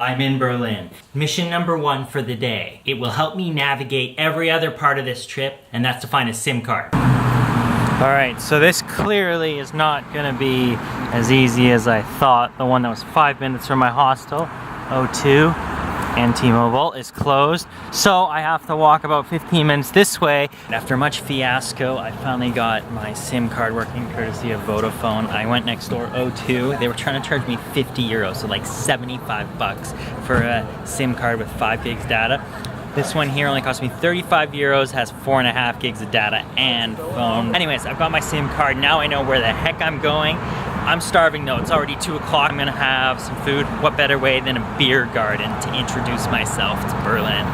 I'm in Berlin. Mission number 1 for the day. It will help me navigate every other part of this trip, and that's to find a SIM card. Alright, so this clearly is not gonna be as easy as I thought. The one that was 5 minutes from my hostel, O2, and T-Mobile is closed. So I have to walk about 15 minutes this way. After much fiasco, I finally got my SIM card working courtesy of Vodafone. I went next door, O2. They were trying to charge me 50 euros, so like 75 bucks for a SIM card with 5 gigs data. This one here only cost me 35 euros, has 4.5 gigs of data and phone. Anyways, I've got my SIM card. Now I know where the heck I'm going. I'm starving though, it's already 2 o'clock. I'm gonna have some food. What better way than a beer garden to introduce myself to Berlin?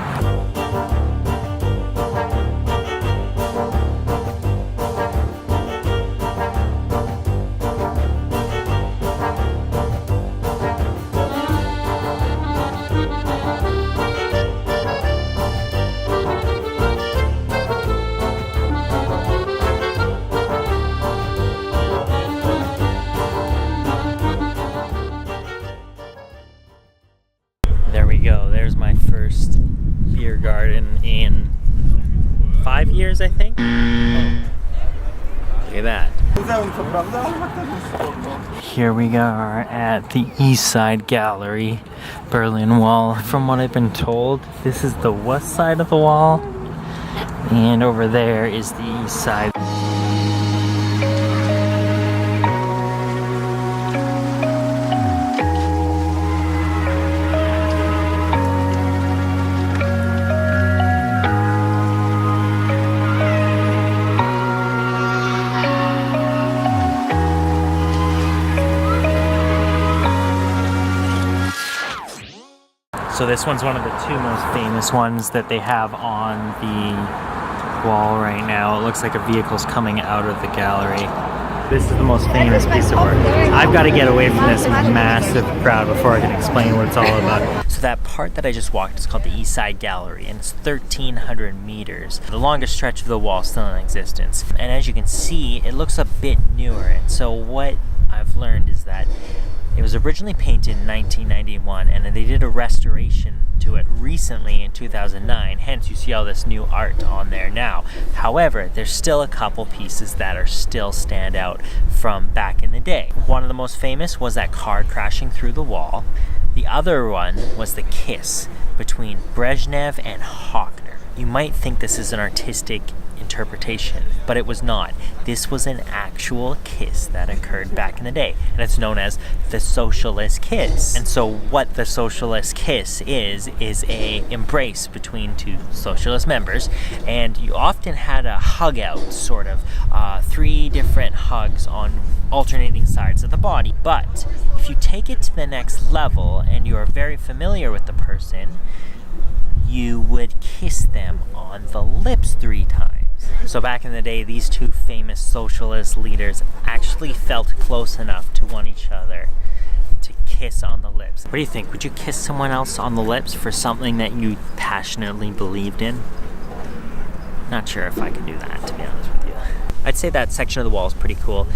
There we go, there's my first beer garden in 5 years, I think. Oh. Look at that. Here we are at the East Side Gallery, Berlin Wall. From what I've been told, this is the west side of the wall, and over there is the east side. So this one's one of the 2 most famous ones that they have on the wall right now. It looks like a vehicle's coming out of the gallery. This is the most famous piece of work. I've got to get away from this massive crowd before I can explain what it's all about. So that part that I just walked is called the East Side Gallery, and it's 1,300 meters. The longest stretch of the wall still in existence. And as you can see, it looks a bit newer. And so what I've learned is that it was originally painted in 1991, and then they did a restoration to it recently in 2009, hence you see all this new art on there now. However, there's still a couple pieces that are still stand out from back in the day. One of the most famous was that car crashing through the wall. The other one was the kiss between Brezhnev and Hockner. You might think this is an artistic interpretation, but it was not. This was an actual kiss that occurred back in the day, and it's known as the socialist kiss. And so what the socialist kiss is a embrace between 2 socialist members, and you often had a hug out, sort of 3 different hugs on alternating sides of the body. But if you take it to the next level and you are very familiar with the person, you would kiss them on the lips 3 times. So back in the day, these 2 famous socialist leaders actually felt close enough to one each other to kiss on the lips. What do you think? Would you kiss someone else on the lips for something that you passionately believed in? Not sure if I could do that, to be honest with you. I'd say that section of the wall is pretty cool.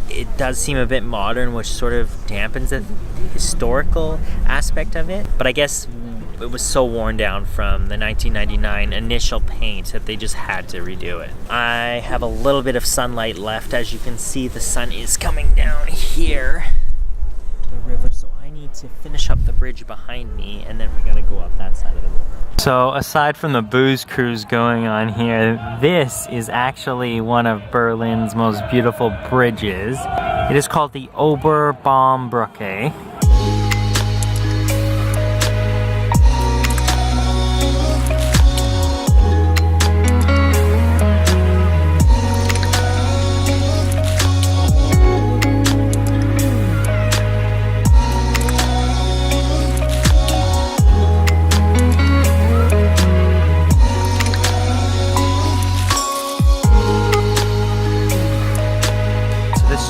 It does seem a bit modern, which sort of dampens the historical aspect of it. But I guess it was so worn down from the 1999 initial paint that they just had to redo it. I have a little bit of sunlight left. As you can see, the sun is coming down here, the river, so I need to finish up the bridge behind me, and then we gotta go up that side of the river. So aside from the booze cruise going on here, this is actually one of Berlin's most beautiful bridges. It is called the Oberbaumbrucke.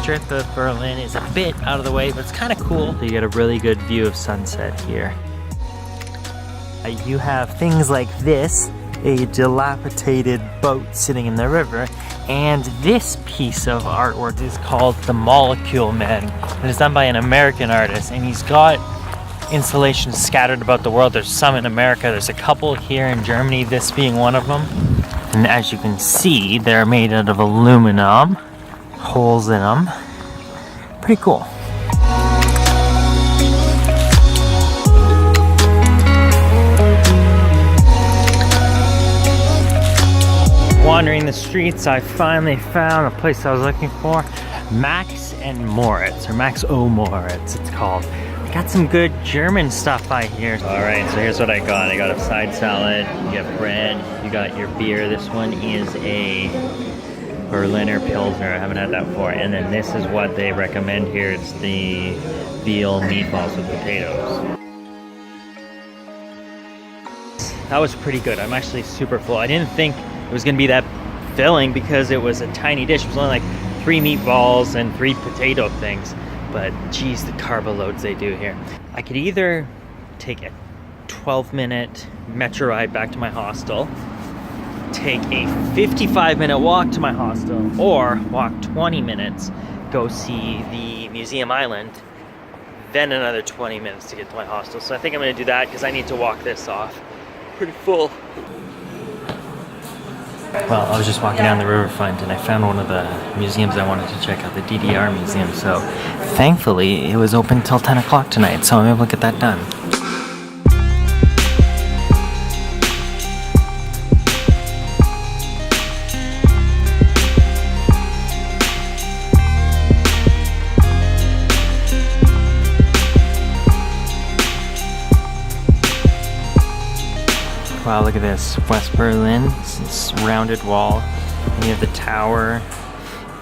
Strip of Berlin is a bit out of the way, but it's kind of cool. You get a really good view of sunset here. You have things like this, a dilapidated boat sitting in the river, and this piece of artwork is called The Molecule Man. It is done by an American artist, and he's got installations scattered about the world. There's some in America, there's a couple here in Germany, this being one of them. And as you can see, they're made out of aluminum, holes in them. Pretty cool. Wandering the streets, I finally found a place I was looking for. Max and Moritz, or Max O Moritz it's called. Got some good German stuff by here. Alright, so here's what I got. I got a side salad, you got bread, you got your beer. This one is a Berliner Pilsner. I haven't had that before. And then this is what they recommend here. It's the veal meatballs with potatoes. That was pretty good. I'm actually super full. I didn't think it was gonna be that filling because it was a tiny dish. It was only like 3 meatballs and 3 potato things. But geez, the carbo loads they do here. I could either take a 12-minute metro ride back to my hostel, take a 55-minute walk to my hostel, or walk 20 minutes, go see the Museum Island, then another 20 minutes to get to my hostel. So I think I'm gonna do that because I need to walk this off. Pretty full. Well, I was just walking down the riverfront and I found one of the museums I wanted to check out, the DDR Museum. So thankfully it was open till 10 o'clock tonight, so I'm able to get that done. Wow, look at this. West Berlin, this rounded wall. And you have the tower.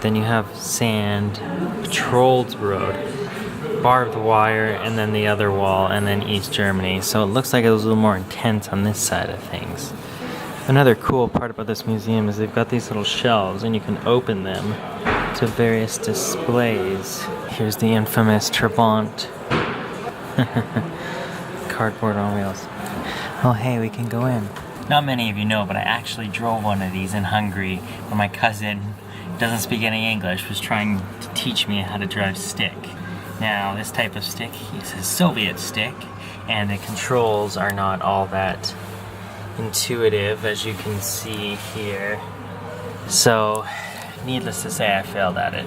Then you have sand, patrolled road, barbed wire, and then the other wall, and then East Germany. So it looks like it was a little more intense on this side of things. Another cool part about this museum is they've got these little shelves, and you can open them to various displays. Here's the infamous Trabant. Cardboard on wheels. Oh hey, we can go in. Not many of you know, but I actually drove one of these in Hungary when my cousin, doesn't speak any English, was trying to teach me how to drive stick. Now, this type of stick is a Soviet stick, and the controls are not all that intuitive, as you can see here. So, needless to say, I failed at it.